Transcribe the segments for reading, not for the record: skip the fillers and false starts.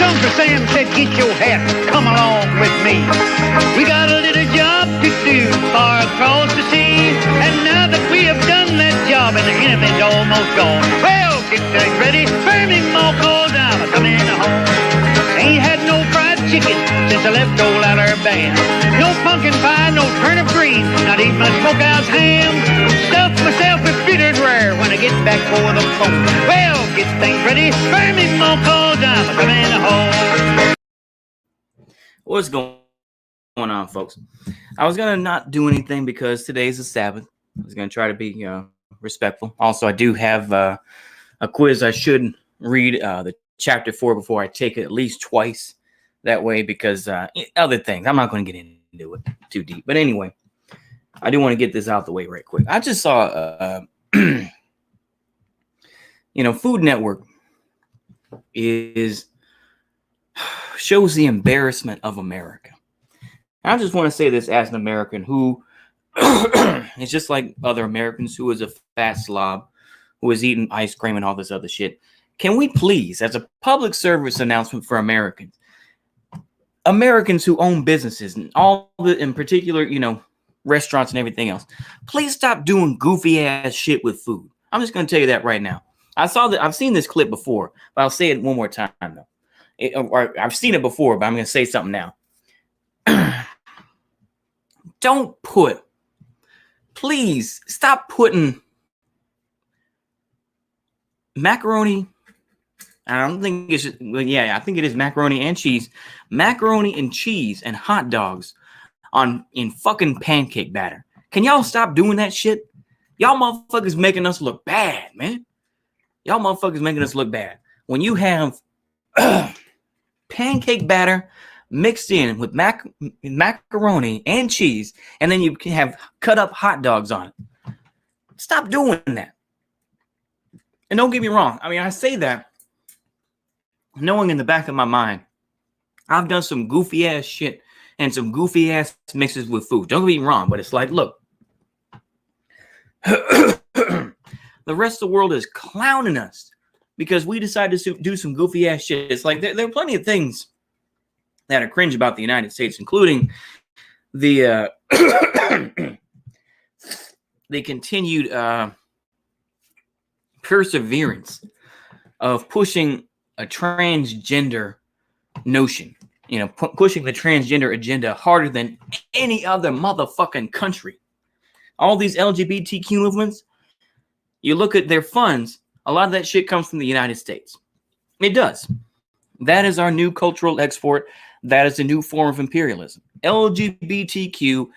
Uncle Sam said, get your hat, come along with me. We got a little job to do far across the sea. And now that we have done that job and the enemy's almost gone, well, get things ready, burning more coal down, coming home. Ain't had no fried chicken since I left old Alabama. No pumpkin pie, no turnip green, not even a smokehouse ham. Stuff myself with bitter rare when I get back for the phone. Well, get things ready, burning more coal down, coming home. What's going on, folks? I was gonna not do anything because today's the Sabbath. I was gonna try to be respectful. Also, I do have a quiz. I should read the chapter 4 before I take it at least twice. That way, because other things, I'm not going to get into it too deep. But anyway, I do want to get this out the way right quick. I just saw, Food Network shows the embarrassment of America. I just want to say this as an American who is just like other Americans, who is a fat slob, who is eating ice cream and all this other shit. Can we please, as a public service announcement for Americans who own businesses and all the, in particular, restaurants and everything else, please stop doing goofy ass shit with food. I'm just going to tell you that right now. I've seen this clip before, but I'll say it one more time though. I've seen it before, but I'm going to say something now. Please stop putting macaroni. I don't think it's just, I think it is macaroni and cheese and hot dogs in fucking pancake batter. Can y'all stop doing that shit? Y'all motherfuckers making us look bad, man. Y'all motherfuckers making us look bad. When you have pancake batter mixed in with macaroni and cheese, and then you can have cut up hot dogs on it. Stop doing that. And don't get me wrong. I mean, I say that knowing in the back of my mind, I've done some goofy ass shit and some goofy ass mixes with food. Don't get me wrong, but it's like, look, the rest of the world is clowning us because we decided to do some goofy ass shit. It's like there are plenty of things that are cringe about the United States, including the the continued perseverance of pushing a transgender notion, pushing the transgender agenda harder than any other motherfucking country. All these LGBTQ movements, you look at their funds, a lot of that shit comes from the United States. It does. That is our new cultural export. That is a new form of imperialism. LGBTQ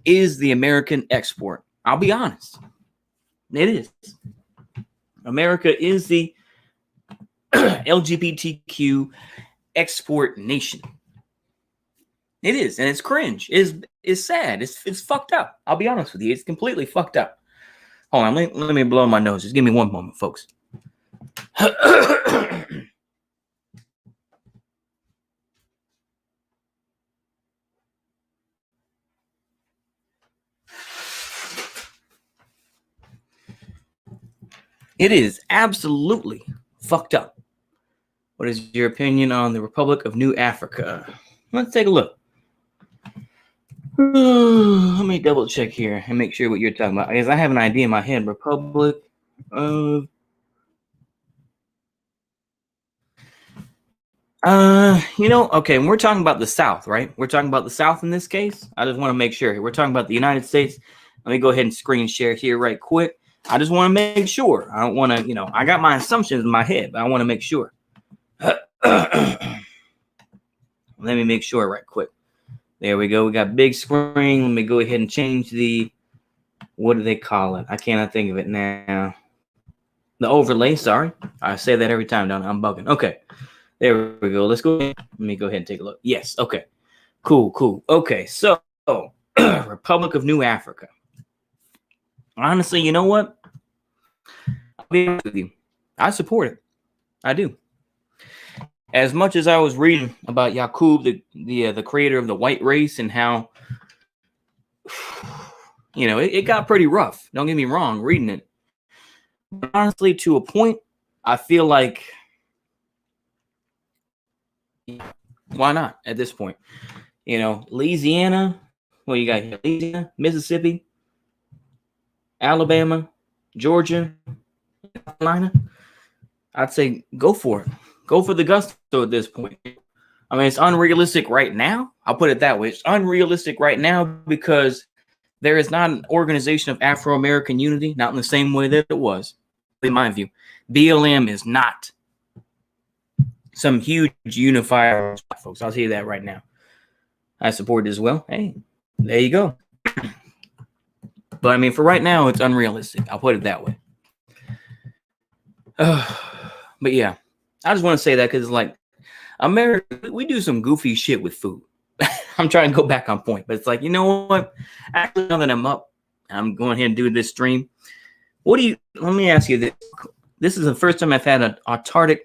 is the American export. I'll be honest. It is. America is the LGBTQ export nation. It is, and it's cringe. It's sad. It's fucked up. I'll be honest with you. It's completely fucked up. Hold on, let me blow my nose. Just give me one moment, folks. It is absolutely fucked up. What is your opinion on the Republic of New Africa? Let's take a look. Let me double check here and make sure what you're talking about. Because I have an idea in my head. Republic of... okay, when we're talking about the South, right? We're talking about the South in this case. I just want to make sure. We're talking about the United States. Let me go ahead and screen share here right quick. I just want to make sure. I don't want to, I got my assumptions in my head, but I want to make sure. Let me make sure right quick. There we go. We got big screen. Let me go ahead and change the, what do they call it? I cannot think of it now. The overlay, sorry. I say that every time, don't I? I'm bugging. Okay. There we go. Let's go. Let me go ahead and take a look. Yes. Okay. Cool. Okay. So, Republic of New Africa. Honestly, you know what? I'll be honest with you. I support it. I do. As much as I was reading about Yakub, the creator of the white race, and how, it got pretty rough. Don't get me wrong, reading it. But honestly, to a point, I feel like Why not at this point? You know, Louisiana, what you got here? Louisiana, Mississippi, Alabama, Georgia, Carolina. I'd say go for it. Go for the gusto at this point. I mean, it's unrealistic right now. I'll put it that way. It's unrealistic right now because there is not an organization of Afro-American unity, not in the same way that it was, in my view. BLM is not some huge unifier, folks. I'll tell you that right now. I support it as well. Hey, there you go. But I mean, for right now, it's unrealistic. I'll put it that way. But yeah, I just want to say that because, like, America, we do some goofy shit with food. I'm trying to go back on point, but it's like, you know what? Actually, now that I'm up, I'm going ahead and do this stream. Let me ask you this. This is the first time I've had an autarkic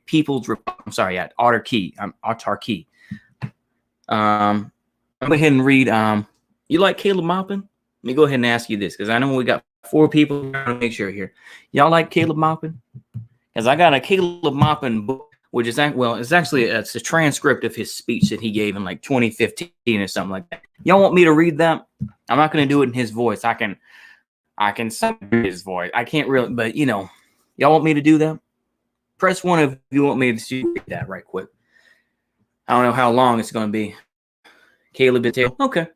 people's, I'm sorry, autarky. Autarky. I'm go ahead and read, you like Caleb Maupin? Let me go ahead and ask you this, because I know we got 4 people. I'm trying to make sure here. Y'all like Caleb Maupin? Because I got a Caleb Maupin book, which is, it's a transcript of his speech that he gave in like 2015 or something like that. Y'all want me to read that? I'm not going to do it in his voice. I can sing his voice. I can't really, but you know, y'all want me to do that? Press 1 if you want me to read that right quick. I don't know how long it's going to be. Caleb Detail. Okay.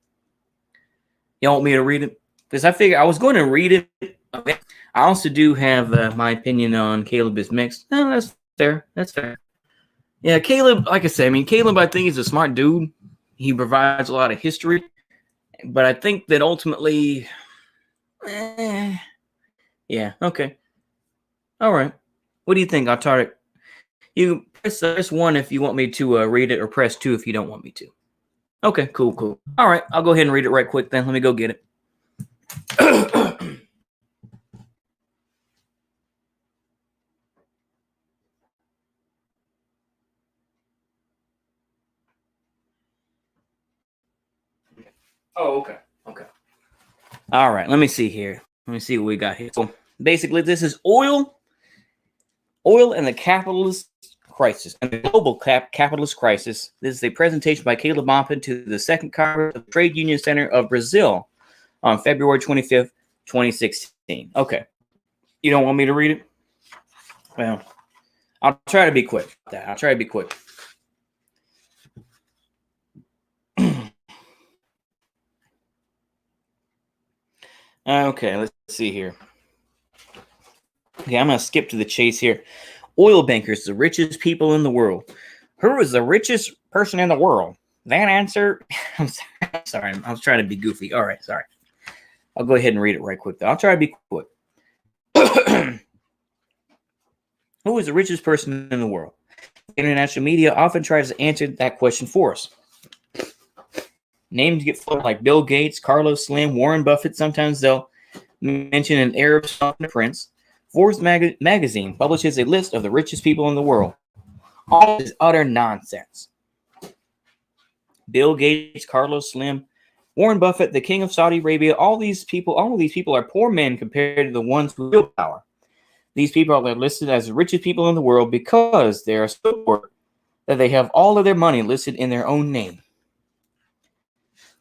Y'all want me to read it? Because I figure I was going to read it. Okay. I also do have my opinion on Caleb is mixed. No, that's fair. That's fair. Yeah, Caleb, like I said, Caleb, I think, is a smart dude. He provides a lot of history. But I think that ultimately, yeah, okay. All right. What do you think, Autarkic? You press 1 if you want me to read it, or press 2 if you don't want me to. Okay, cool. All right, I'll go ahead and read it right quick then. Let me go get it. Oh, okay. All right, let me see here. Let me see what we got here. So basically, this is oil and the capitalist crisis, and the global capitalist crisis. This is a presentation by Caleb Maupin to the Second Congress of the Trade Union Center of Brazil on February 25th, 2016. Okay. You don't want me to read it? Well, I'll try to be quick. Okay, let's see here. Okay, I'm going to skip to the chase here. Oil bankers, the richest people in the world. Who is the richest person in the world? That answer, I'm sorry. I was trying to be goofy. All right, sorry. I'll go ahead and read it right quick, though. I'll try to be quick. Who is the richest person in the world? International media often tries to answer that question for us. Names get floated like Bill Gates, Carlos Slim, Warren Buffett. Sometimes they'll mention an Arab prince. Forbes magazine publishes a list of the richest people in the world. All is utter nonsense. Bill Gates, Carlos Slim, Warren Buffett, the king of Saudi Arabia, all of these people are poor men compared to the ones with real power. These people are listed as the richest people in the world because they are so poor that they have all of their money listed in their own name.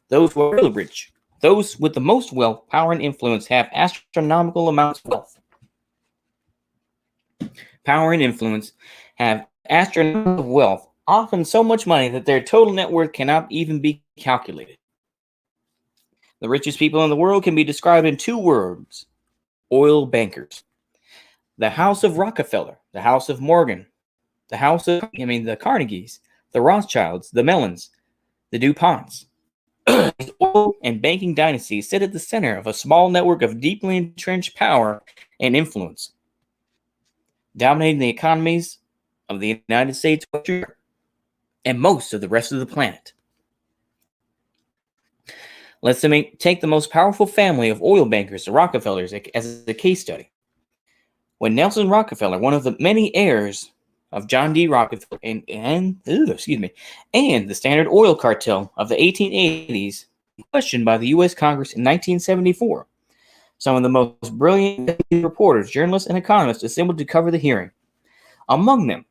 Those who are really rich, those with the most wealth, power, and influence have astronomical amounts of wealth. Power and influence have astronomical wealth, often so much money that their total net worth cannot even be calculated. The richest people in the world can be described in 2 words: oil bankers. The House of Rockefeller, the House of Morgan, the Carnegies, the Rothschilds, the Mellons, the DuPonts. The oil and banking dynasties sit at the center of a small network of deeply entrenched power and influence, dominating the economies of the United States and most of the rest of the planet. Let's take the most powerful family of oil bankers, the Rockefellers, as a case study. When Nelson Rockefeller, one of the many heirs of John D. Rockefeller and the Standard Oil Cartel of the 1880s, questioned by the U.S. Congress in 1974. Some of the most brilliant reporters, journalists, and economists assembled to cover the hearing. Among them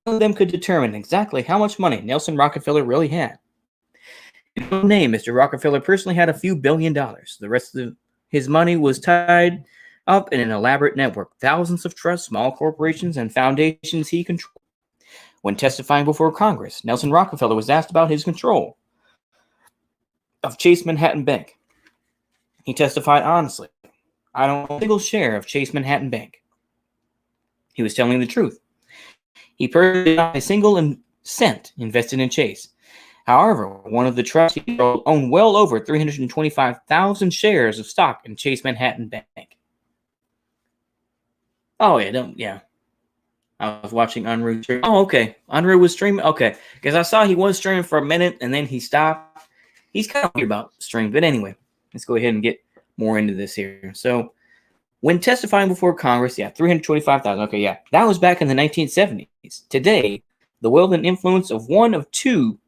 of them could determine exactly how much money Nelson Rockefeller really had. In one name, Mr. Rockefeller personally had a few $billions. The rest of his money was tied up in an elaborate network, thousands of trusts, small corporations, and foundations he controlled. When testifying before Congress, Nelson Rockefeller was asked about his control of Chase Manhattan Bank. He testified honestly, "I don't own a single share of Chase Manhattan Bank." He was telling the truth. He personally not a single cent invested in Chase. However, one of the trusts he owned well over 325,000 shares of stock in Chase Manhattan Bank. Oh, yeah. I was watching Unruh stream. Oh, okay. Unruh was streaming? Okay. Because I saw he was streaming for a minute and then he stopped. He's kind of weird about stream. But anyway, let's go ahead and get more into this here. So, when testifying before Congress, 325,000. Okay, yeah. That was back in the 1970s. Today, the wealth and influence of one of two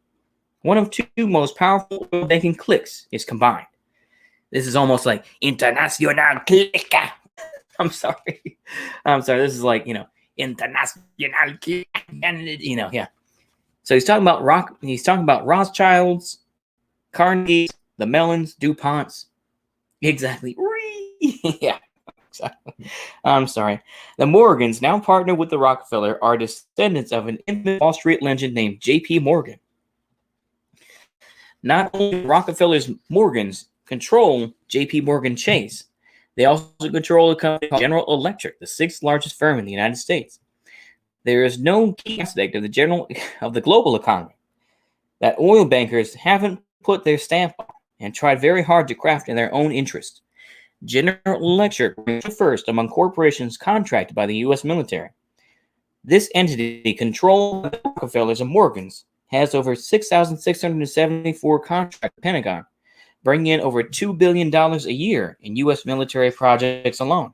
most powerful banking cliques is combined. This is almost like international clique. I'm sorry. This is like, international clique. Yeah. So he's talking about Rothschilds, Carnegies, the Mellons, DuPonts. Exactly. Yeah. I'm sorry. The Morgans, now partnered with the Rockefeller, are descendants of an infamous Wall Street legend named J.P. Morgan. Not only Rockefeller's Morgans control J.P. Morgan Chase, they also control a company called General Electric, the sixth largest firm in the United States. There is no key aspect of the global economy that oil bankers haven't put their stamp on and tried very hard to craft in their own interest. General Electric was first among corporations contracted by the U.S. military. This entity, controlled by the Rockefellers and Morgans, has over 6,674 contracts with the Pentagon, bringing in over $2 billion a year in U.S. military projects alone.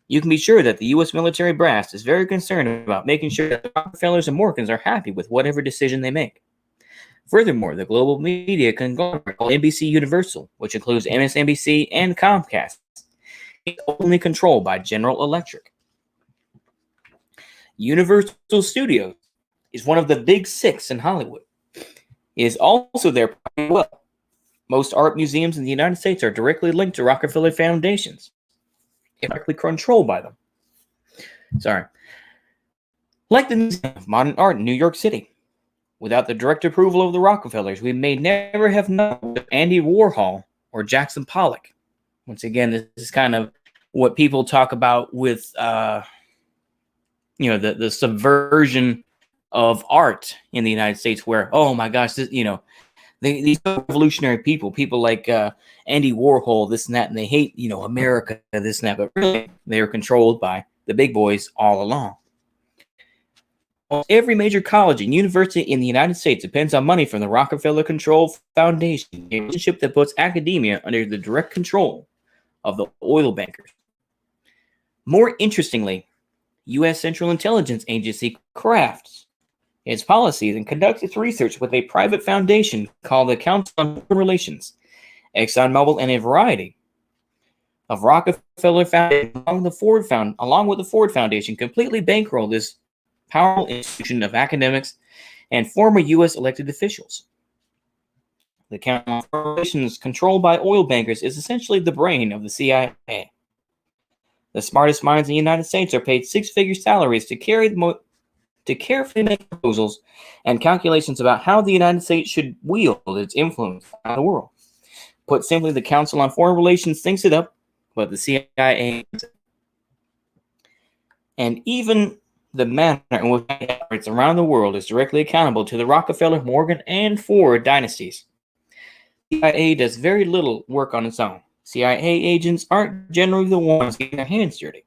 You can be sure that the U.S. military brass is very concerned about making sure that the Rockefellers and Morgans are happy with whatever decision they make. Furthermore, the global media conglomerate called NBC Universal, which includes MSNBC and Comcast, is only controlled by General Electric. Universal Studios is one of the big six in Hollywood. It is also their private wealth. Most art museums in the United States are directly linked to Rockefeller foundations, directly controlled by them. Like the Museum of Modern Art in New York City. Without the direct approval of the Rockefellers, we may never have known Andy Warhol or Jackson Pollock. Once again, this is kind of what people talk about with, the subversion of art in the United States, where, oh my gosh, these revolutionary people like Andy Warhol, this and that, and they hate, America, this and that, but really they are controlled by the big boys all along. Every major college and university in the United States depends on money from the Rockefeller-controlled foundation, a relationship that puts academia under the direct control of the oil bankers. More interestingly, U.S. Central Intelligence Agency crafts its policies and conducts its research with a private foundation called the Council on Foreign Relations. ExxonMobil and a variety of Rockefeller foundations, along with the Ford Foundation, completely bankroll this powerful institution of academics and former U.S. elected officials. The Council on Foreign Relations, controlled by oil bankers, is essentially the brain of the CIA. The smartest minds in the United States are paid six-figure salaries to carefully make proposals and calculations about how the United States should wield its influence around the world. Put simply, the Council on Foreign Relations thinks it up, but the CIA and even the manner in which it operates around the world is directly accountable to the Rockefeller, Morgan, and Ford dynasties. The CIA does very little work on its own. CIA agents aren't generally the ones getting their hands dirty,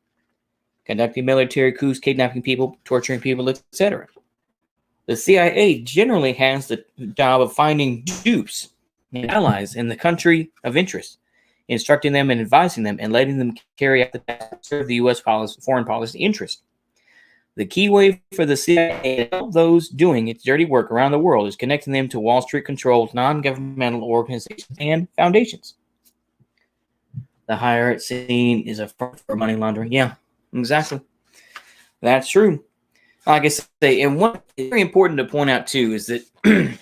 conducting military coups, kidnapping people, torturing people, etc. The CIA generally has the job of finding dupes and allies in the country of interest, instructing them and advising them, and letting them carry out the task to serve the U.S. foreign policy interest. The key way for the CIA to help those doing its dirty work around the world is connecting them to Wall Street-controlled non-governmental organizations and foundations. The higher it's seen is a front for money laundering. Yeah, exactly. That's true. like I say, and what is very important to point out too is that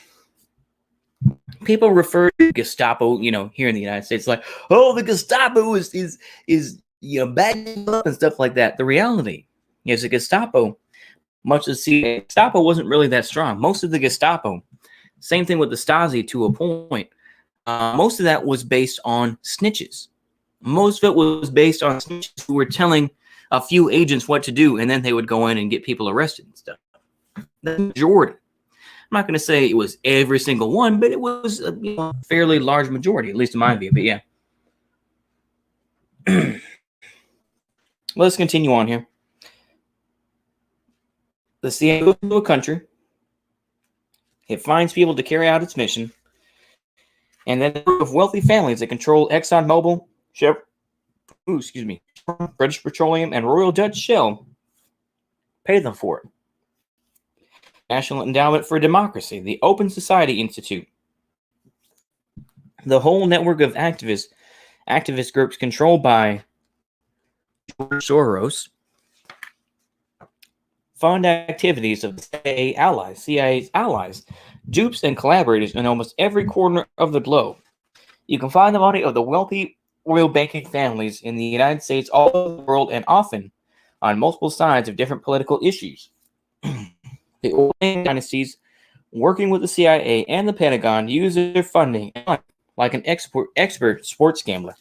people refer to Gestapo, here in the United States, like, oh, the Gestapo is bagging up and stuff like that. The reality is the Gestapo, much as the Gestapo wasn't really that strong. Most of the Gestapo, same thing with the Stasi to a point, most of that was based on snitches. Most of it was based on snitches who were telling a few agents what to do, and then they would go in and get people arrested and stuff. The majority. I'm not going to say it was every single one, but it was a fairly large majority, at least in my view. But yeah. Let's continue on here. The CIA goes to a country. It finds people to carry out its mission. And then a group of wealthy families that control ExxonMobil, British Petroleum, and Royal Dutch Shell pay them for it. National Endowment for Democracy, the Open Society Institute, the whole network of activist groups controlled by George Soros, fund activities of CIA's allies, dupes, and collaborators in almost every corner of the globe. You can find the money of the wealthy oil banking families in the United States, all over the world, and often on multiple sides of different political issues. The oil dynasties, working with the CIA and the Pentagon, use their funding like an expert sports gambler.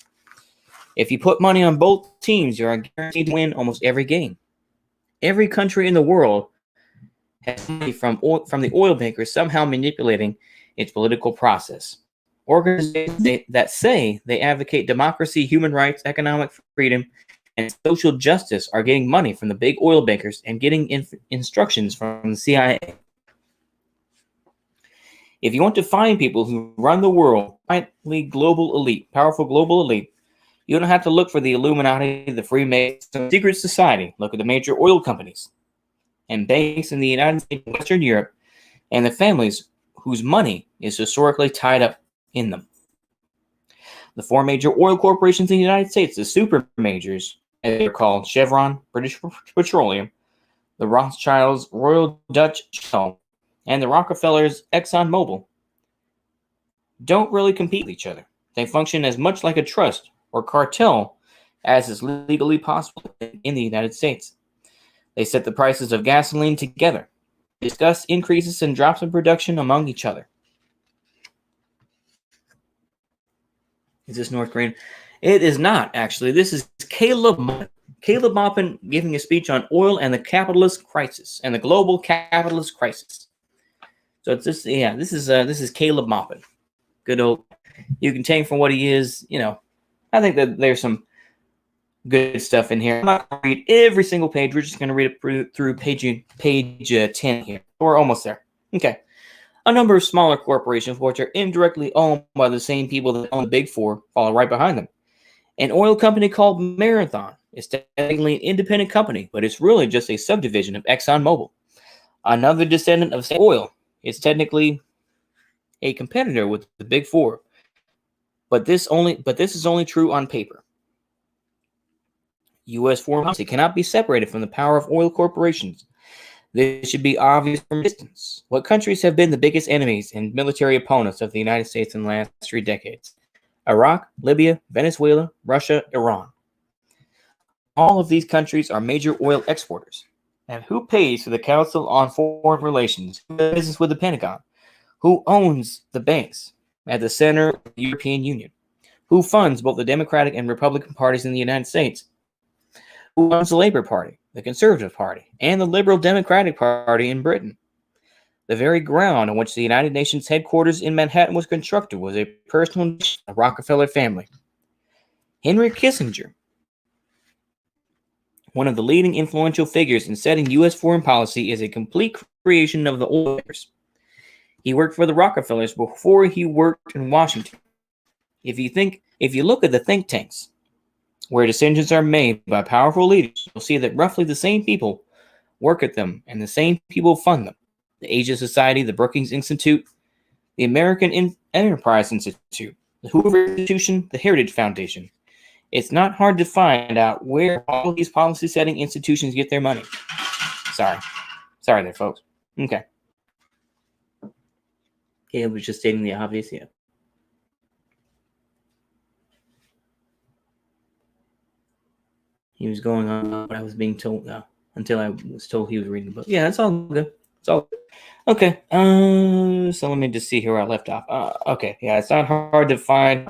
If you put money on both teams, you are guaranteed to win almost every game. Every country in the world has money from the oil bankers somehow manipulating its political process. Organizations that say they advocate democracy, human rights, economic freedom, and social justice are getting money from the big oil bankers and getting instructions from the CIA. If you want to find people who run the world, powerful global elite, you don't have to look for the Illuminati, the Freemasons, the secret society. Look at the major oil companies and banks in the United States and Western Europe, and the families whose money is historically tied up in them. The four major oil corporations in the United States, the super majors, as they're called, Chevron, British Petroleum, the Rothschilds, Royal Dutch Shell, and the Rockefellers, ExxonMobil, don't really compete with each other. They function as much like a trust or cartel as is legally possible in the United States. They set the prices of gasoline together, discuss increases and drops in production among each other. Is this North Korean? It is not, actually. This is Caleb Maupin giving a speech on oil and the capitalist crisis and the global capitalist crisis. So it's this, yeah. This is Caleb Maupin. Good old. You can take from what he is. I think that there's some good stuff in here. I'm not going to read every single page. We're just going to read it through page 10 here. We're almost there. Okay. A number of smaller corporations, which are indirectly owned by the same people that own the Big Four, follow right behind them. An oil company called Marathon is technically an independent company, but it's really just a subdivision of ExxonMobil. Another descendant of Oil is technically a competitor with the Big Four, but this is only true on paper. U.S. foreign policy cannot be separated from the power of oil corporations. This should be obvious from distance. What countries have been the biggest enemies and military opponents of the United States in the last 3 decades? Iraq, Libya, Venezuela, Russia, Iran. All of these countries are major oil exporters. And who pays for the Council on Foreign Relations? Who does business with the Pentagon? Who owns the banks at the center of the European Union? Who funds both the Democratic and Republican parties in the United States? Who owns the Labour Party, the Conservative Party, and the Liberal Democratic Party in Britain? The very ground on which the United Nations headquarters in Manhattan was constructed was a personal dish of the Rockefeller family. Henry Kissinger, one of the leading influential figures in setting U.S. foreign policy, is a complete creation of the oil makers. He worked for the Rockefellers before he worked in Washington. If you look at the think tanks, where decisions are made by powerful leaders, you'll see that roughly the same people work at them and the same people fund them. The Asia Society, the Brookings Institute, the American Enterprise Institute, the Hoover Institution, the Heritage Foundation. It's not hard to find out where all of these policy-setting institutions get their money. Sorry. Sorry there, folks. Okay. Caleb was just stating the obvious, yeah. He was going on what I was being told until I was told he was reading the book. Yeah, it's all good. It's all good. Okay. So let me just see here where I left off. Okay. Yeah, it's not hard to find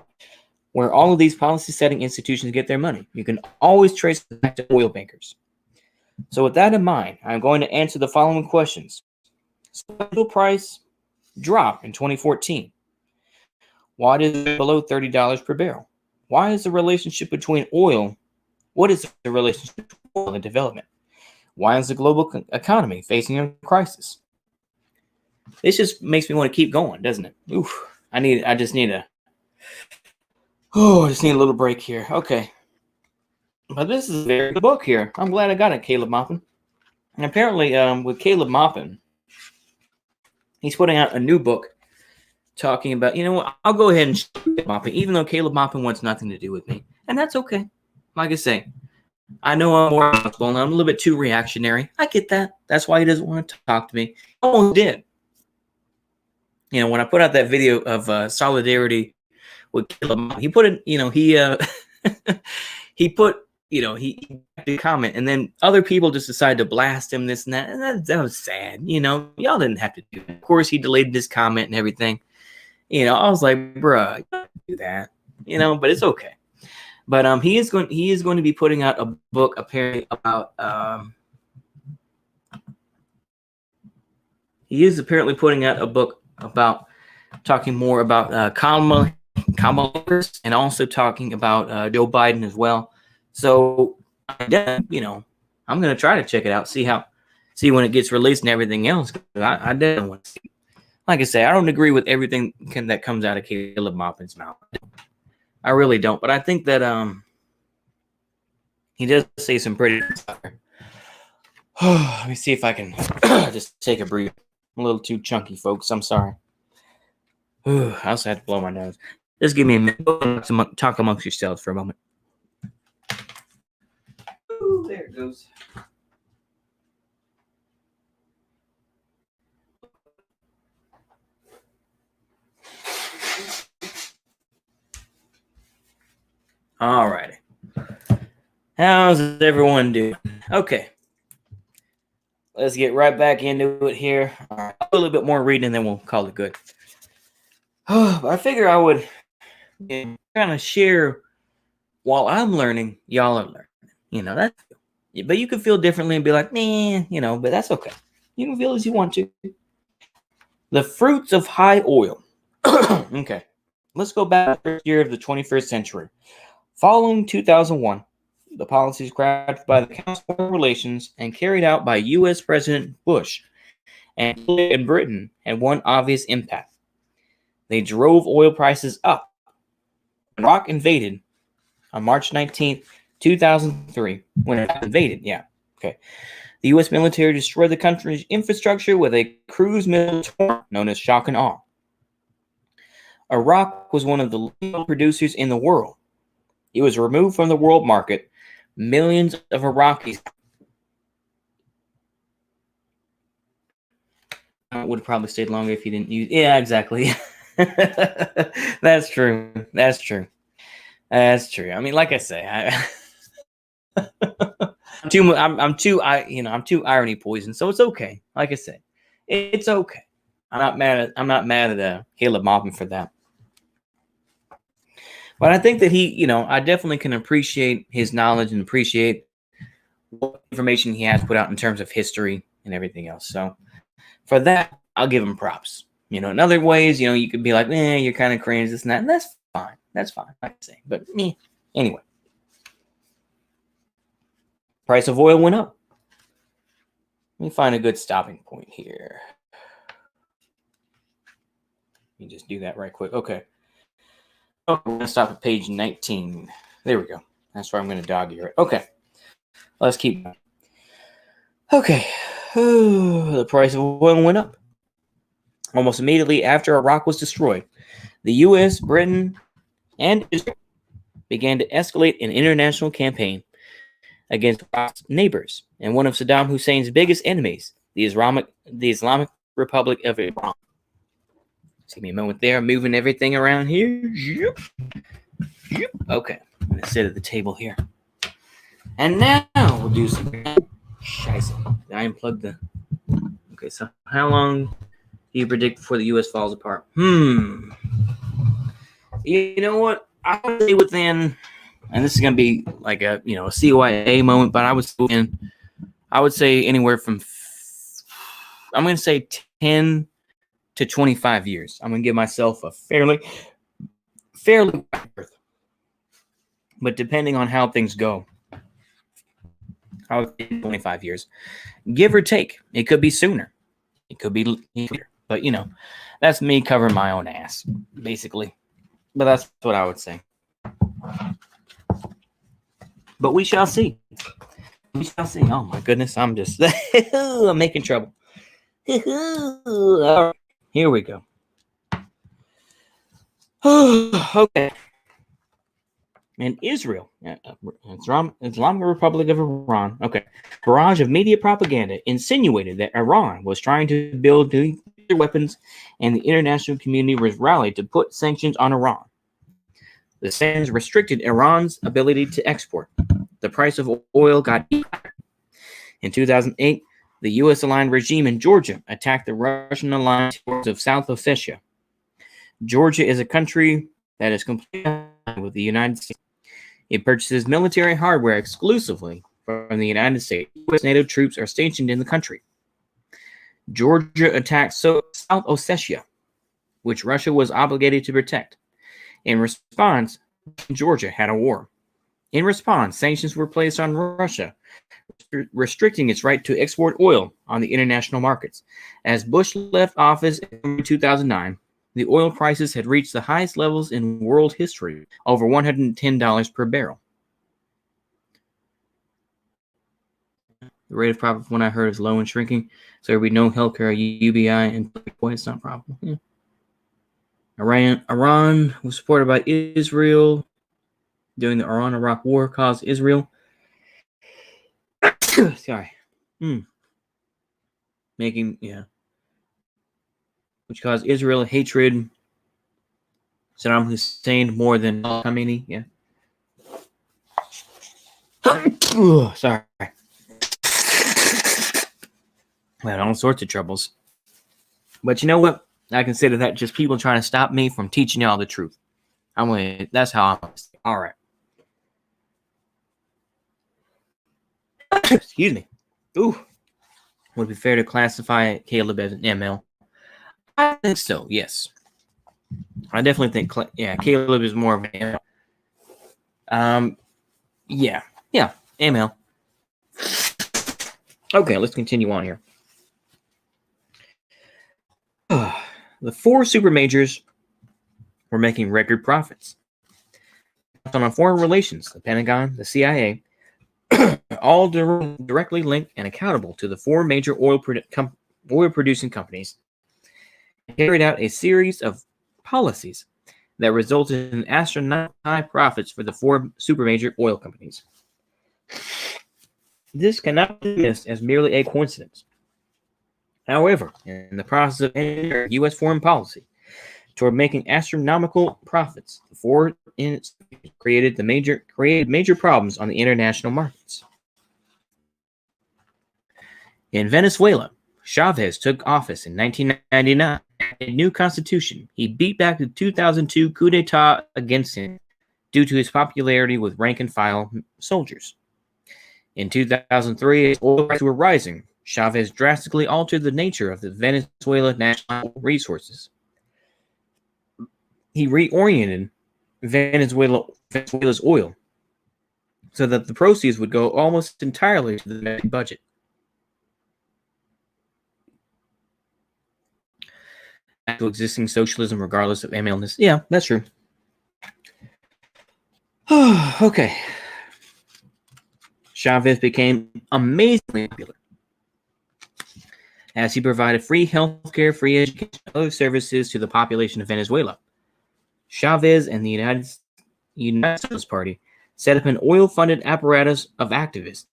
where all of these policy-setting institutions get their money. You can always trace it back to oil bankers. So with that in mind, I'm going to answer the following questions. Oil price drop in 2014. Why is it below $30 per barrel? Why is the relationship between oil? What is the relationship between oil and development? Why is the global economy facing a crisis? This just makes me want to keep going, doesn't it? Oof. I just need a little break here. Okay. But this is a very good book here. I'm glad I got it, Caleb Maupin. And apparently, with Caleb Maupin, he's putting out a new book talking about, you know what, I'll go ahead and show Caleb Maupin, even though Caleb Maupin wants nothing to do with me. And that's okay. Like I say, I know I'm more responsible and I'm a little bit too reactionary. I get that. That's why he doesn't want to talk to me. He almost did. You know, when I put out that video of solidarity with Caleb, he put it, you know, he put, you know, he did comment, and then other people just decided to blast him, this and that. And that was sad. You know, y'all didn't have to do that. Of course, he deleted his comment and everything. You know, I was like, bruh, you don't do that. You know, but it's okay. But he is going to be putting out a book apparently about he is apparently putting out a book about talking more about Kamala Harris and also talking about Joe Biden as well. So, you know, I'm going to try to check it out, see when it gets released and everything else. I definitely want to see. Like I say, I don't agree with everything that comes out of Caleb Maupin's mouth. I really don't. But I think that he does say some pretty good stuff. Let me see if I can just take a breath. I'm a little too chunky, folks. I'm sorry. I also had to blow my nose. Just give me a minute to talk amongst yourselves for a moment. Ooh, there it goes. All righty. How's everyone doing? Okay. Let's get right back into it here. All right, a little bit more reading and then we'll call it good. I figure I would kind of share while I'm learning, y'all are learning. You know, that's, but you can feel differently and be like, man, you know, but that's okay. You can feel as you want to. The fruits of high oil. Okay. Let's go back to the first year of the 21st century. Following 2001, the policies crafted by the Council on Foreign Relations and carried out by U.S. President Bush and Britain had one obvious impact. They drove oil prices up. Iraq invaded on March 19th, 2003. When it invaded, yeah. Okay. The U.S. military destroyed the country's infrastructure with a cruise missile known as Shock and Awe. Iraq was one of the leading producers in the world. It was removed from the world market. Millions of Iraqis would have probably stayed longer if you didn't use. Yeah, exactly. That's true. That's true. That's true. I mean, like I say, I'm too irony poisoned, so it's okay. Like I said, it's okay. I'm not mad at Caleb Maupin for that. But I think that I definitely can appreciate his knowledge and appreciate what information he has put out in terms of history and everything else. So for that, I'll give him props. In other ways, you could be like, you're kind of crazy, this and that. And that's fine. That's fine, I'd say. But anyway. Price of oil went up. Let me find a good stopping point here. Let me just do that right quick. Okay. Oh, we're going to stop at page 19. There we go. That's where I'm going to dog ear it. Okay. Let's keep going. Okay. The price of oil went up. Almost immediately after Iraq was destroyed, the U.S., Britain, and Israel began to escalate an international campaign against Iraq's neighbors and one of Saddam Hussein's biggest enemies, the Islamic Republic of Iran. Just give me a moment there. I'm moving everything around here. Yep. Okay. I'm going to sit at the table here. And now we'll do some Scheisse. I unplugged the... Okay, so how long do you predict before the U.S. falls apart? You know what? I would say within... And this is going to be like a CYA moment, but I would say anywhere from... I'm going to say 10 to 25 years. I'm going to give myself a fairly wide berth. But depending on how things go, I would say 25 years. Give or take. It could be sooner. It could be later. But, that's me covering my own ass, basically. But that's what I would say. But we shall see. We shall see. Oh, my goodness. I'm just... I'm making trouble. All right. Here we go. Okay. And Israel, Islamic Republic of Iran, barrage of media propaganda insinuated that Iran was trying to build nuclear weapons, and the international community was rallied to put sanctions on Iran. The sanctions restricted Iran's ability to export. The price of oil got higher. In 2008, the U.S.-aligned regime in Georgia attacked the Russian-aligned territories of South Ossetia. Georgia is a country that is completely aligned with the United States. It purchases military hardware exclusively from the United States. U.S. NATO troops are stationed in the country. Georgia attacked South Ossetia, which Russia was obligated to protect. In response, Georgia had a war. In response, sanctions were placed on Russia, restricting its right to export oil on the international markets. As Bush left office in 2009, the oil prices had reached the highest levels in world history, over $110 per barrel. The rate of profit from what I heard is low and shrinking, so there will be no healthcare, UBI, and boy, it's not profitable. Yeah. Iran was supported by Israel during the Iran-Iraq War, caused Israel... Sorry. Which caused Israel hatred. Saddam Hussein more than Khamenei. Yeah. Sorry. I had all sorts of troubles. But you know what? I consider that just people trying to stop me from teaching y'all the truth. That's how I'm. All right. Excuse me. Ooh. Would it be fair to classify Caleb as an ML? I think so, yes. I definitely think, Caleb is more of an ML. Yeah, ML. Okay, let's continue on here. The four super majors were making record profits. On foreign relations, the Pentagon, the CIA, all directly linked and accountable to the four major oil-producing companies, carried out a series of policies that resulted in astronomical high profits for the four super major oil companies. This cannot be missed as merely a coincidence. However, in the process of entering U.S. foreign policy toward making astronomical profits, the four created major problems on the international markets. In Venezuela, Chavez took office in 1999. A new constitution. He beat back the 2002 coup d'etat against him due to his popularity with rank-and-file soldiers. In 2003, as oil prices were rising, Chavez drastically altered the nature of the Venezuela national resources. He reoriented Venezuela's oil so that the proceeds would go almost entirely to the domestic budget. To existing socialism, regardless of MLness. Yeah, that's true. Okay. Chavez became amazingly popular as he provided free healthcare, free education, and other services to the population of Venezuela. Chavez and the United Socialist Party set up an oil-funded apparatus of activists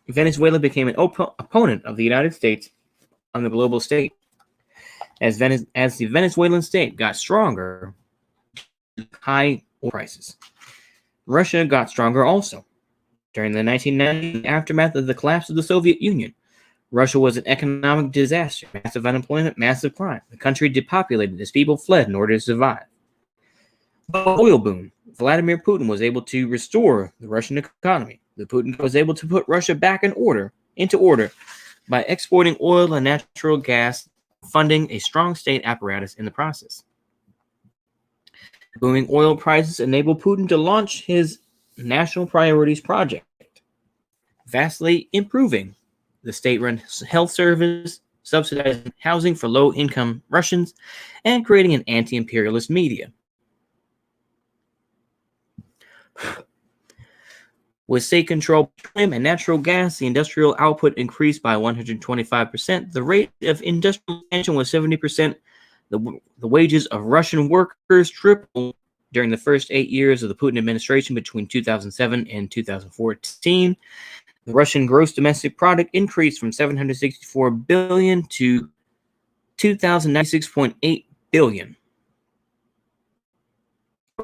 Venezuela became an opponent of the United States on the global stage. As the Venezuelan state got stronger, high oil prices. Russia got stronger also. During the 1990s, aftermath of the collapse of the Soviet Union, Russia was an economic disaster, massive unemployment, massive crime. The country depopulated as people fled in order to survive. The oil boom. Vladimir Putin was able to restore the Russian economy. Putin was able to put Russia back into order by exporting oil and natural gas, funding a strong state apparatus in the process. Booming oil prices enabled Putin to launch his National Priorities Project, vastly improving the state-run health service, subsidizing housing for low-income Russians, and creating an anti-imperialist media. With state-controlled petroleum and natural gas, the industrial output increased by 125%. The rate of industrial expansion was 70%. The wages of Russian workers tripled during the first 8 years of the Putin administration between 2007 and 2014. The Russian gross domestic product increased from 764 billion to 2,096.8 billion.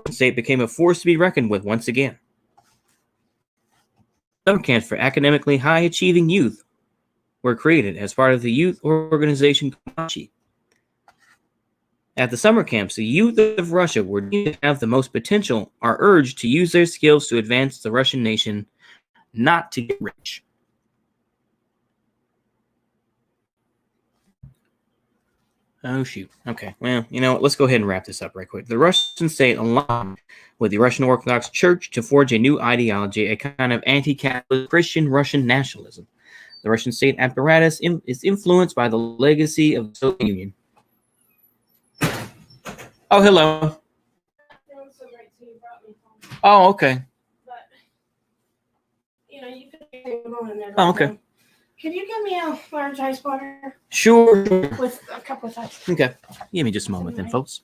The state became a force to be reckoned with once again. Summer camps for academically high-achieving youth were created as part of the youth organization Komachi. At the summer camps, the youth of Russia were deemed to have the most potential, are urged to use their skills to advance the Russian nation, not to get rich. Oh, shoot. Okay, well, let's go ahead and wrap this up right quick. The Russian state aligned with the Russian Orthodox Church to forge a new ideology, a kind of anti-Catholic Christian Russian nationalism. The Russian state apparatus is influenced by the legacy of the Soviet Union. Oh, hello. Oh, okay. But, you can go in there. Oh, okay. Could you give me a large ice water? Sure. With a cup with ice. Okay. Give me just a moment then, folks.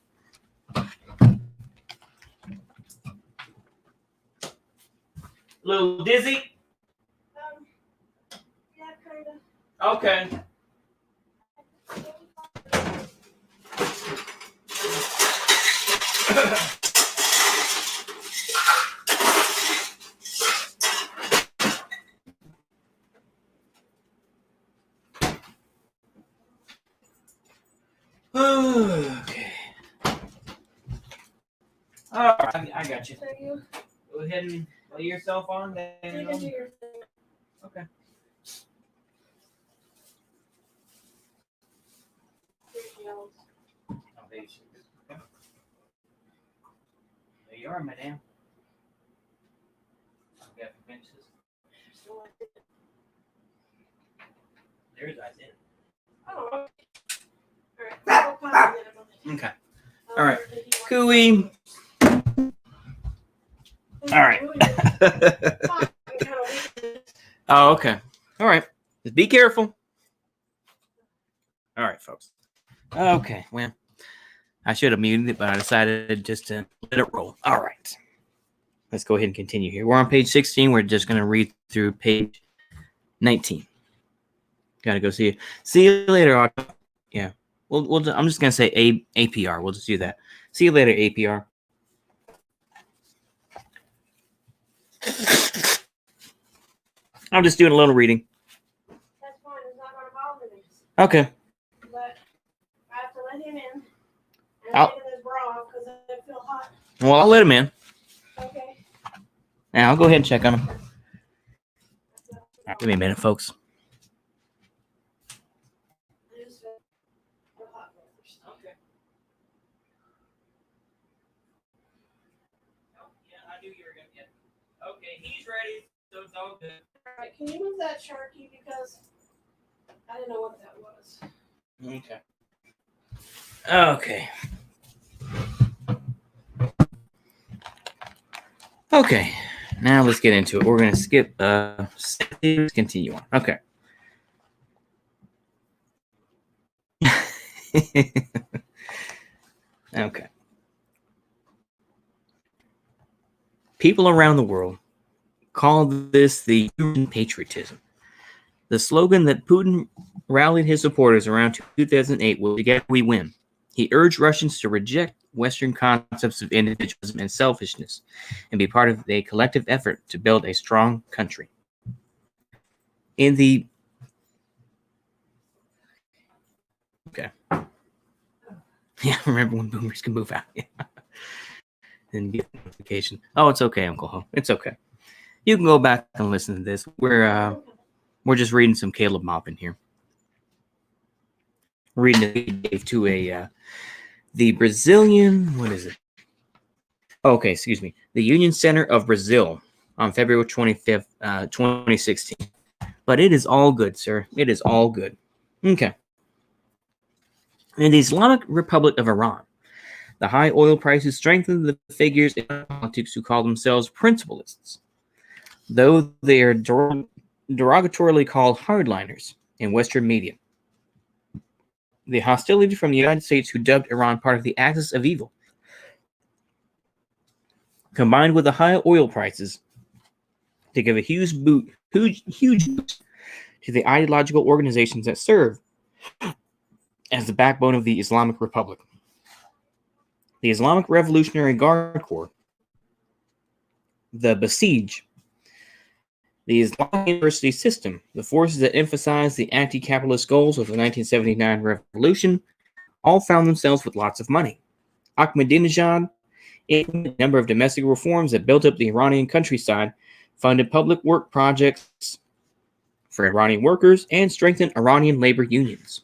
Little dizzy? Yeah, kind of. Okay. Okay. All right, I got you. So you Go ahead and lay yourself on there. can do your thing. Okay. Oh, there you go. There you are, madam. We have to finish this. There's I did. Oh, okay. All right. Okay. All right. Cooey. All right. Oh, okay. All right. Just be careful. All right, folks. Okay. Well, I should have muted it, but I decided just to let it roll. All right. Let's go ahead and continue here. We're on page 16. We're just going to read through page 19. Got to go see you. See you later, Otto. Yeah. I'm just going to say APR. We'll just do that. See you later, APR. I'm just doing a little reading. That's fine. It's not going to bother me. Okay. But I have to let him in. And I'll- I'm taking this bra off because I feel hot. Well, I'll let him in. Okay. Now, I'll go ahead and check on him. All right, give me a minute, folks. I just feel hot first. Okay. Oh, yeah, I knew you were going to get it. Okay, he's ready, so it's all good. All right. Can you move that Sharky because I didn't know what that was. Okay. Okay. Okay. Now let's get into it. We're going to skip continue on. Okay. Okay. People around the world call this the human patriotism. The slogan that Putin rallied his supporters around 2008 was "Together we win." He urged Russians to reject Western concepts of individualism and selfishness and be part of a collective effort to build a strong country. In the Okay. Yeah, remember when boomers can move out? Yeah. Didn't get notification. Oh, it's okay, Uncle Ho. It's okay. You can go back and listen to this. We're just reading some Caleb Maupin here. Reading it he gave to the Brazilian, what is it? Okay, excuse me. The Union Center of Brazil on February 25th, 2016. But it is all good, sir. It is all good. Okay. In the Islamic Republic of Iran, the high oil prices strengthened the figures in politics who call themselves principalists, though they are derogatorily called hardliners in Western media. The hostility from the United States, who dubbed Iran part of the axis of evil, combined with the high oil prices, to give a huge boost to the ideological organizations that serve as the backbone of the Islamic Republic. The Islamic Revolutionary Guard Corps, the Basij, the Islamic University system, the forces that emphasize the anti-capitalist goals of the 1979 revolution, all found themselves with lots of money. Ahmadinejad, a number of domestic reforms that built up the Iranian countryside, funded public work projects for Iranian workers, and strengthened Iranian labor unions.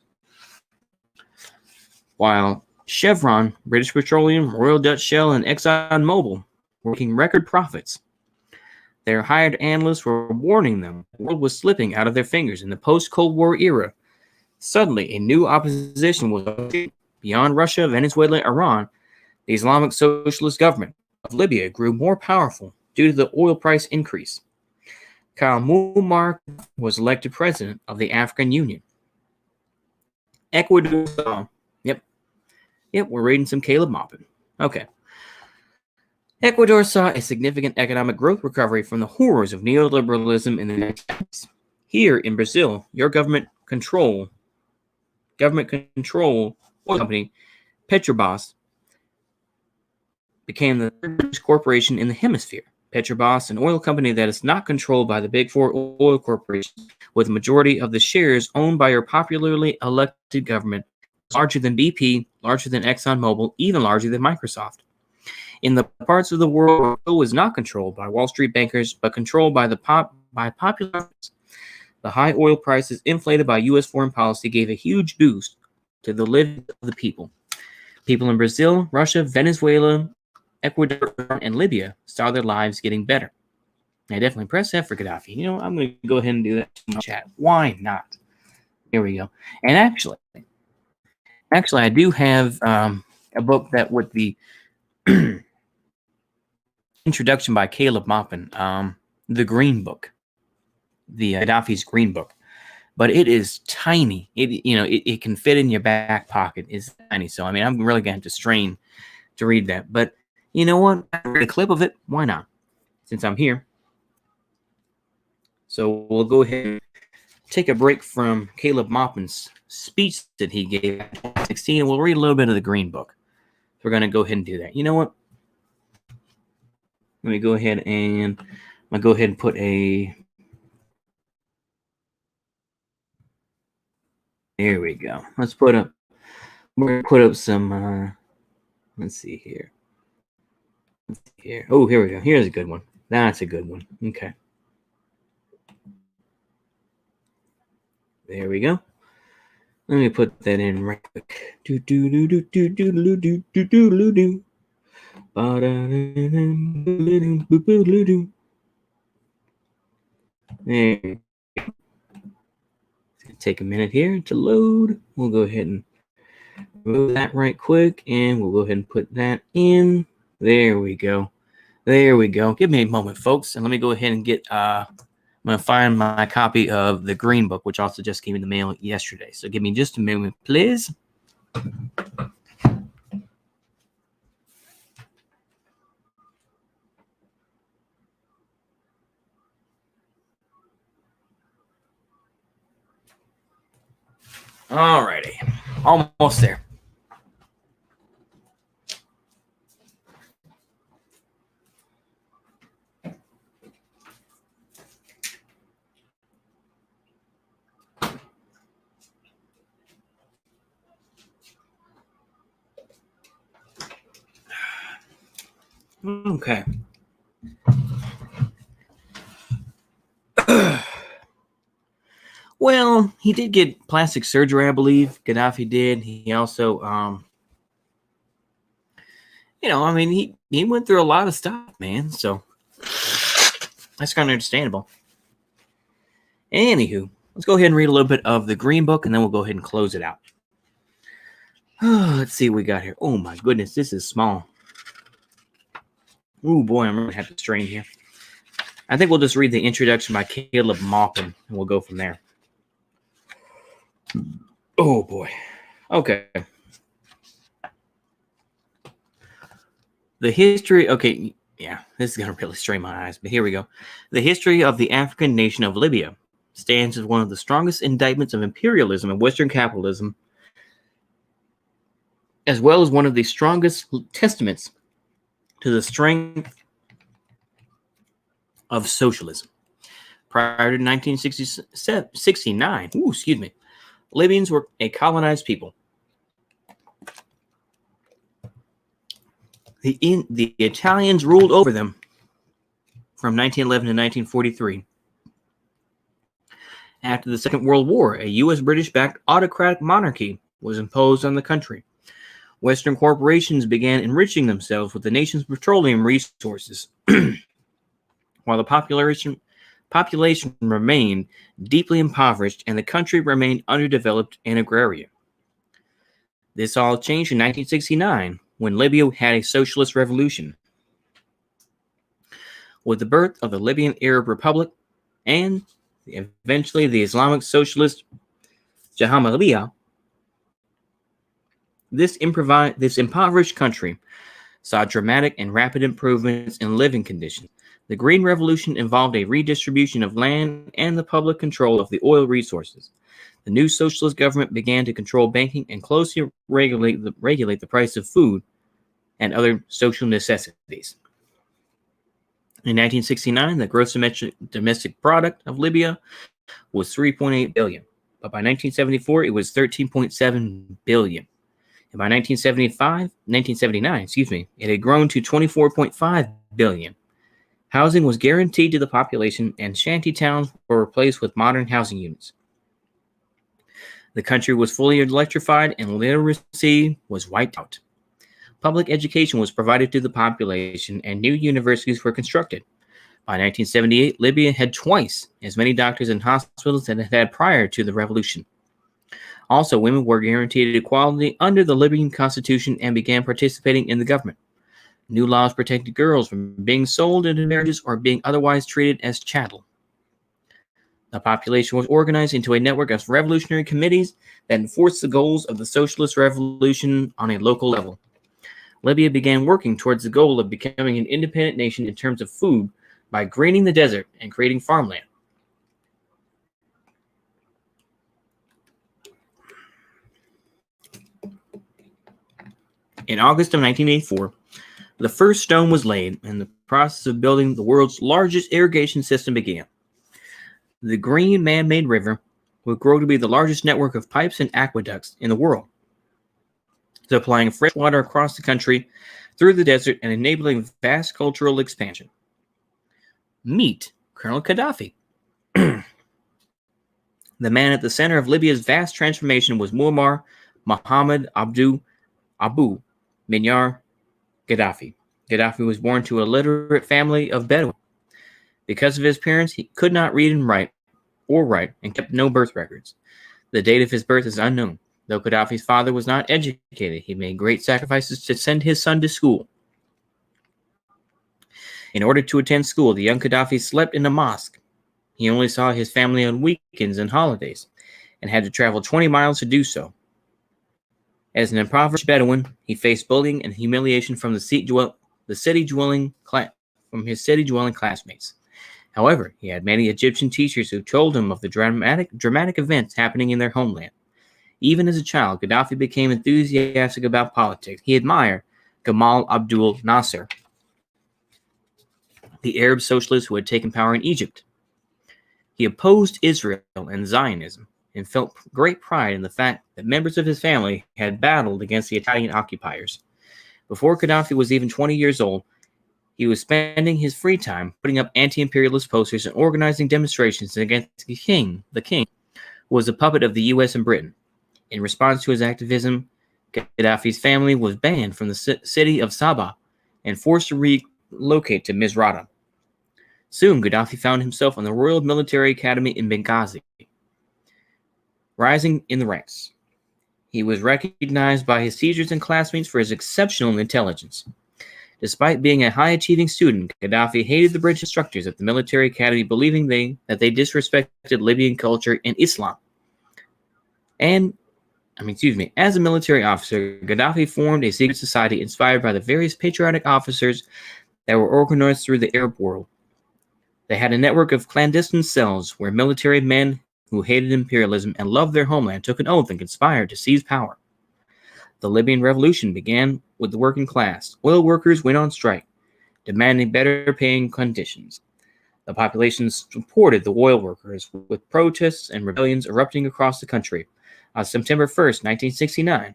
While Chevron, British Petroleum, Royal Dutch Shell, and ExxonMobil were making record profits, their hired analysts were warning them the world was slipping out of their fingers in the post-Cold War era. Suddenly, a new opposition was beyond Russia, Venezuela, and Iran. The Islamic Socialist government of Libya grew more powerful due to the oil price increase. Kyle Muammar was elected president of the African Union. Ecuador saw, Yep, we're reading some Caleb Maupin. Okay. Ecuador saw a significant economic growth recovery from the horrors of neoliberalism in the 1990s. Here in Brazil, your government control oil company Petrobras became the largest corporation in the hemisphere. Petrobras, an oil company that is not controlled by the Big Four oil corporations, with the majority of the shares owned by your popularly elected government, larger than BP, larger than ExxonMobil, even larger than Microsoft. In the parts of the world where oil was not controlled by Wall Street bankers, but controlled by popular, the high oil prices inflated by U.S. foreign policy gave a huge boost to the living of the people. People in Brazil, Russia, Venezuela, Ecuador, and Libya saw their lives getting better. I definitely press F for Gaddafi. You know, I'm going to go ahead and do that in the chat. Why not? Here we go. And actually, I do have a book that with the introduction by Caleb Maupin, the Green Book, the Gaddafi's Green Book, but it is tiny. It can fit in your back pocket. It's tiny, so I mean, I'm really going to have to strain to read that. But you know what? I read a clip of it. Why not? Since I'm here, so we'll go ahead and take a break from Caleb Maupin's speech that he gave in 2016, and we'll read a little bit of the Green Book. So we're going to go ahead and do that. You know what? Let me go ahead and put a. There we go. We're gonna put up some. Let's see here. Oh, here we go. Here's a good one. That's a good one. Okay. There we go. Let me put that in right quick. Do do do do do do do do do do do. There. Take a minute here to load. We'll go ahead and remove that right quick, and we'll go ahead and put that in. There we go. There we go. Give me a moment, folks, and let me go ahead and get. I'm gonna find my copy of the Green Book, which also just came in the mail yesterday. So give me just a moment, please. Alrighty. Almost there. Okay. Well, he did get plastic surgery, I believe. Gaddafi did. He also, he went through a lot of stuff, man. So that's kind of understandable. Anywho, let's go ahead and read a little bit of the Green Book, and then we'll go ahead and close it out. Let's see what we got here. Oh my goodness, this is small. Oh boy, I'm gonna have to strain here. I think we'll just read the introduction by Caleb Maupin, and we'll go from there. Oh boy. Okay. The history. Okay, yeah, this is gonna really strain my eyes, but here we go. The history of the African nation of Libya stands as one of the strongest indictments of imperialism and Western capitalism, as well as one of the strongest testaments to the strength of socialism. Prior to 1969, Libyans were a colonized people. The Italians ruled over them from 1911 to 1943. After the Second World War, a U.S. British-backed autocratic monarchy was imposed on the country. Western corporations began enriching themselves with the nation's petroleum resources, while the population remained deeply impoverished and the country remained underdeveloped and agrarian. This all changed in 1969 when Libya had a socialist revolution. With the birth of the Libyan Arab Republic and eventually the Islamic Socialist Jamahiriya, this impoverished country saw dramatic and rapid improvements in living conditions. The Green Revolution involved a redistribution of land and the public control of the oil resources. The new socialist government began to control banking and closely regulate the price of food and other social necessities. In 1969, the gross domestic product of Libya was $3.8 billion, but by 1974, it was $13.7 billion. And by 1979, it had grown to $24.5 billion. Housing was guaranteed to the population, and shanty towns were replaced with modern housing units. The country was fully electrified, and literacy was wiped out. Public education was provided to the population, and new universities were constructed. By 1978, Libya had twice as many doctors and hospitals as it had prior to the revolution. Also, women were guaranteed equality under the Libyan constitution and began participating in the government. New laws protected girls from being sold into marriages or being otherwise treated as chattel. The population was organized into a network of revolutionary committees that enforced the goals of the socialist revolution on a local level. Libya began working towards the goal of becoming an independent nation in terms of food by greening the desert and creating farmland. In August of 1984, the first stone was laid, and the process of building the world's largest irrigation system began. The Green Man-Made River would grow to be the largest network of pipes and aqueducts in the world, supplying fresh water across the country through the desert and enabling vast cultural expansion. Meet Colonel Gaddafi. The man at the center of Libya's vast transformation was Muammar Mohammed Abu Minyar Gaddafi. Gaddafi was born to a literate family of Bedouin. Because of his parents, he could not read and write and kept no birth records. The date of his birth is unknown. Though Gaddafi's father was not educated, he made great sacrifices to send his son to school. In order to attend school, the young Gaddafi slept in a mosque. He only saw his family on weekends and holidays, and had to travel 20 miles to do so. As an impoverished Bedouin, he faced bullying and humiliation from his city-dwelling classmates. However, he had many Egyptian teachers who told him of the dramatic events happening in their homeland. Even as a child, Gaddafi became enthusiastic about politics. He admired Gamal Abdul Nasser, the Arab socialist who had taken power in Egypt. He opposed Israel and Zionism and felt great pride in the fact that members of his family had battled against the Italian occupiers. Before Gaddafi was even 20 years old, he was spending his free time putting up anti-imperialist posters and organizing demonstrations against the king, who was a puppet of the US and Britain. In response to his activism, Gaddafi's family was banned from the city of Sabah and forced to relocate to Misrata. Soon, Gaddafi found himself in the Royal Military Academy in Benghazi, rising in the ranks. He was recognized by his teachers and classmates for his exceptional intelligence. Despite being a high-achieving student, Gaddafi hated the British instructors at the military academy, believing that they disrespected Libyan culture and Islam. As a military officer, Gaddafi formed a secret society inspired by the various patriotic officers that were organized through the Arab world. They had a network of clandestine cells where military men who hated imperialism and loved their homeland took an oath and conspired to seize power. The Libyan revolution began with the working class. Oil workers went on strike, demanding better paying conditions. The population supported the oil workers, with protests and rebellions erupting across the country. On September 1st, 1969,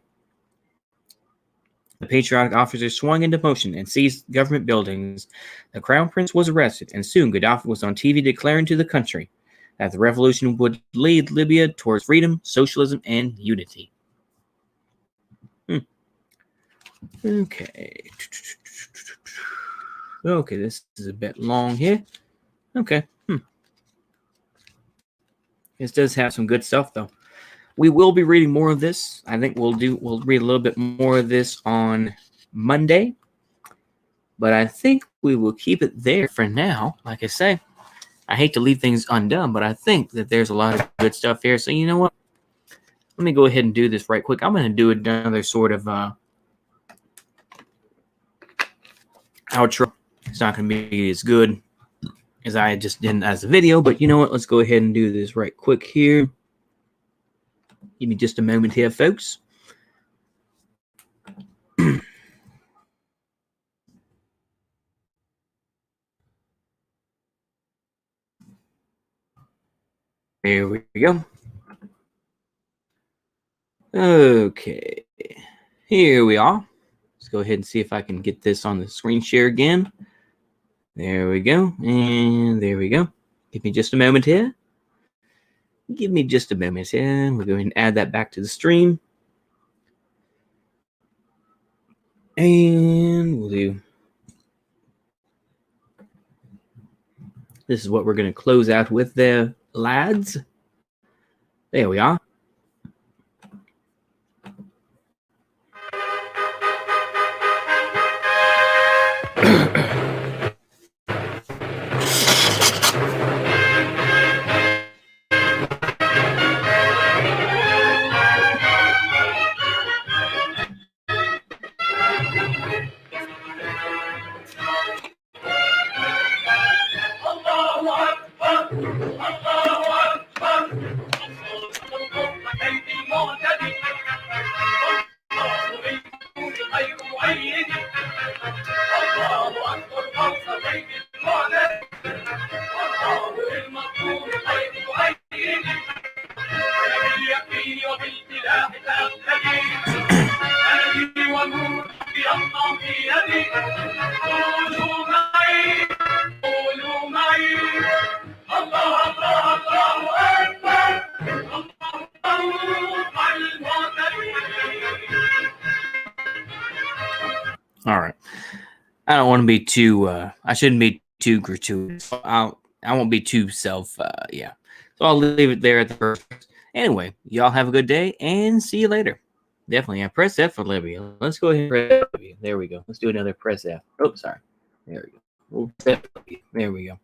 the patriotic officers swung into motion and seized government buildings. The crown prince was arrested, and soon Gaddafi was on TV declaring to the country that the revolution would lead Libya towards freedom, socialism, and unity. Okay. Okay, this is a bit long here. Okay. This does have some good stuff, though. We will be reading more of this. I think we'll read a little bit more of this on Monday. But I think we will keep it there for now. Like I say, I hate to leave things undone, but I think that there's a lot of good stuff here. So you know what? Let me go ahead and do this right quick. I'm going to do another sort of outro. It's not going to be as good as I just did as a video, but you know what? Let's go ahead and do this right quick here. Give me just a moment here, folks. There we go. Okay. Here we are. Let's go ahead and see if I can get this on the screen share again. There we go. And there we go. Give me just a moment here. Give me just a moment here. We're going to add that back to the stream. And we'll do. This is what we're going to close out with there, lads. There we are. All right. I don't want to be too, I shouldn't be too gratuitous. I won't be too So I'll leave it there at the first. Anyway, y'all have a good day and see you later. Definitely. Press F for Libya. Let's go ahead and press F. There we go. Let's do another press F. Oh, sorry. There we go. We'll press F. There we go.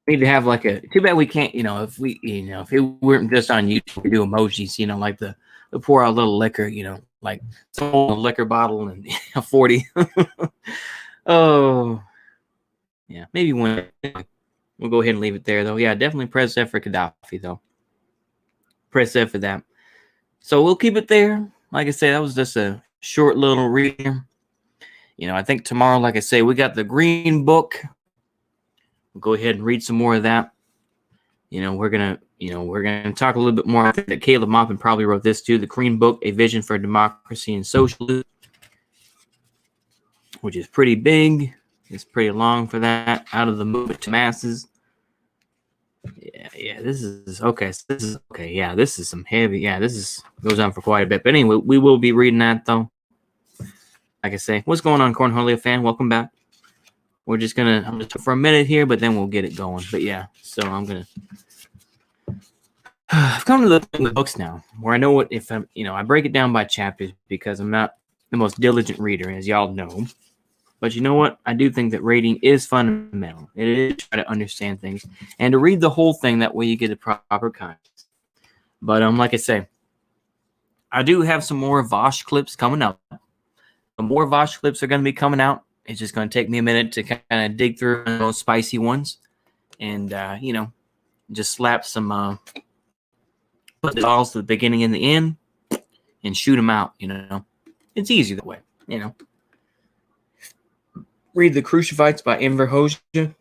We need to have like too bad we can't, if it weren't just on YouTube, we do emojis, like the pour out a little liquor, like a liquor bottle and a 40. Oh, yeah. Maybe one. We'll go ahead and leave it there, though. Yeah, definitely press F for Gaddafi, though. Press F for that. So we'll keep it there. Like I said, that was just a short little reading. I think tomorrow, like I say, we got the Green Book. We'll go ahead and read some more of that. We're gonna talk a little bit more. I think that Caleb Maupin probably wrote this too. The Green Book, A Vision for Democracy and Socialism, which is pretty big. It's pretty long for that. Out of the Movement to Masses. Yeah. This is okay. Yeah, this is some heavy. Yeah, goes on for quite a bit. But anyway, we will be reading that though. Like I say, what's going on, Cornholio fan? Welcome back. I'm just for a minute here, but then we'll get it going. But yeah, so I've come to the books now where I know what if I'm, I break it down by chapters because I'm not the most diligent reader, as y'all know. But you know what? I do think that reading is fundamental. It is to try to understand things and to read the whole thing. That way you get a proper context. But like I say, I do have some more Vosh clips coming up. Some more Vosh clips are going to be coming out. It's just going to take me a minute to kind of dig through those spicy ones and, just slap some put the balls to the beginning and the end and shoot them out, It's easy that way, Read The Crucifites by Enver Hoxha.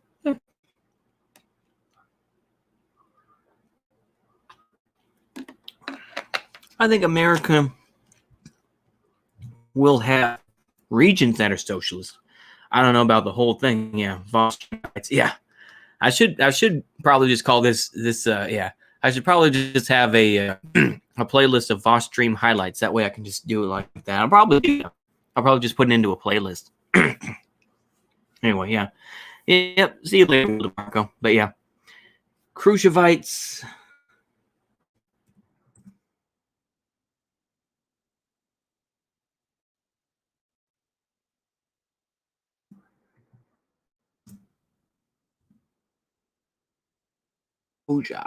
I think America will have regions that are socialist. I don't know about the whole thing. Yeah, yeah. I should probably just call this. I should probably just have a playlist of Vosh Stream highlights. That way I can just do it like that. I'll probably just put it into a playlist. Anyway, yeah. Yep. See you later, Marco. But yeah, Crucifites. Hoxha.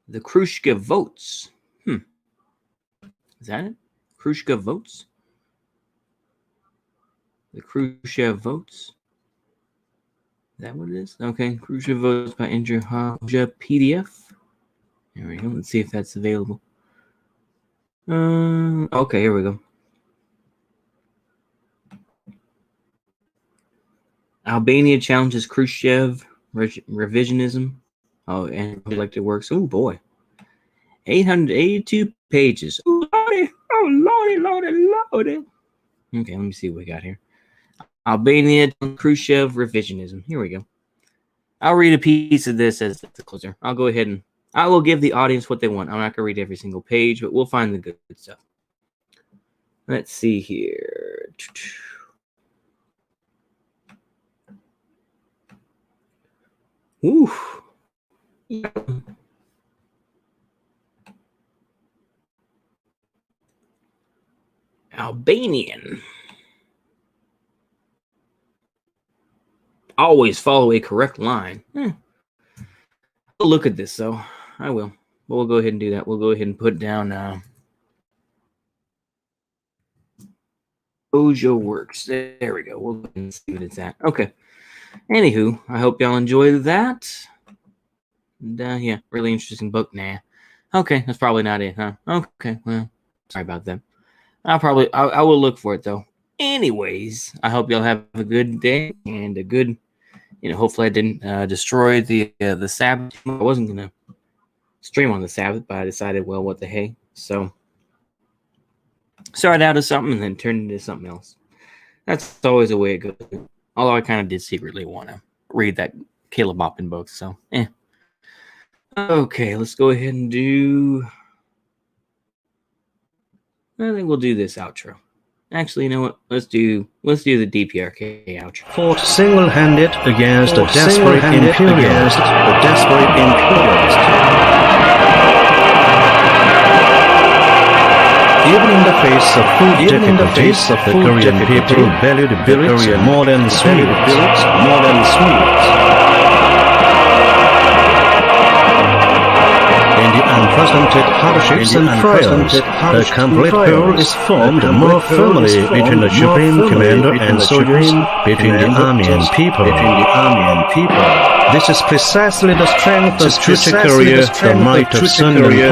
The Khrushchev votes. Is that it? Khrushchev votes? The Khrushchev votes? Is that what it is? Okay. Khrushchev votes by Enver Hoxha PDF. There we go. Let's see if that's available. Okay, here we go. Albania challenges Khrushchev revisionism. Oh, and elected works. Oh boy, 882 pages. Oh lordy. Okay, let me see what we got here. Albania Khrushchev revisionism. Here we go. I'll read a piece of this as the closer. I'll go ahead and I will give the audience what they want. I'm not gonna read every single page, but we'll find the good stuff. Let's see here. Ooh. Albanian. Always follow a correct line. I'll look at this, though. I will. But we'll go ahead and do that. We'll go ahead and put down Hoxha Works. There we go. We'll go ahead and see what it's at. Okay. Anywho, I hope y'all enjoyed that. And, yeah, really interesting book. Nah. Okay, that's probably not it, huh? Okay, well, sorry about that. I will look for it, though. Anyways, I hope y'all have a good day and a good, hopefully I didn't destroy the Sabbath. I wasn't going to stream on the Sabbath, but I decided, well, what the hey. So, started out as something and then turned into something else. That's always the way it goes. Although I kind of did secretly want to read that Caleb Maupin book, so, Okay, let's go ahead and do... I think we'll do this outro. Actually, you know what? Let's do the DPRK outro. Fought single-handed against the desperate imperialist. Even in the face of food difficulties, the Korean people valued village more than sweets. In the unprecedented hardships and trials, a complete whole is formed more firmly between the Supreme Commander and soldiers, between the army and people. This is precisely the strength of True Career, the might of Sun and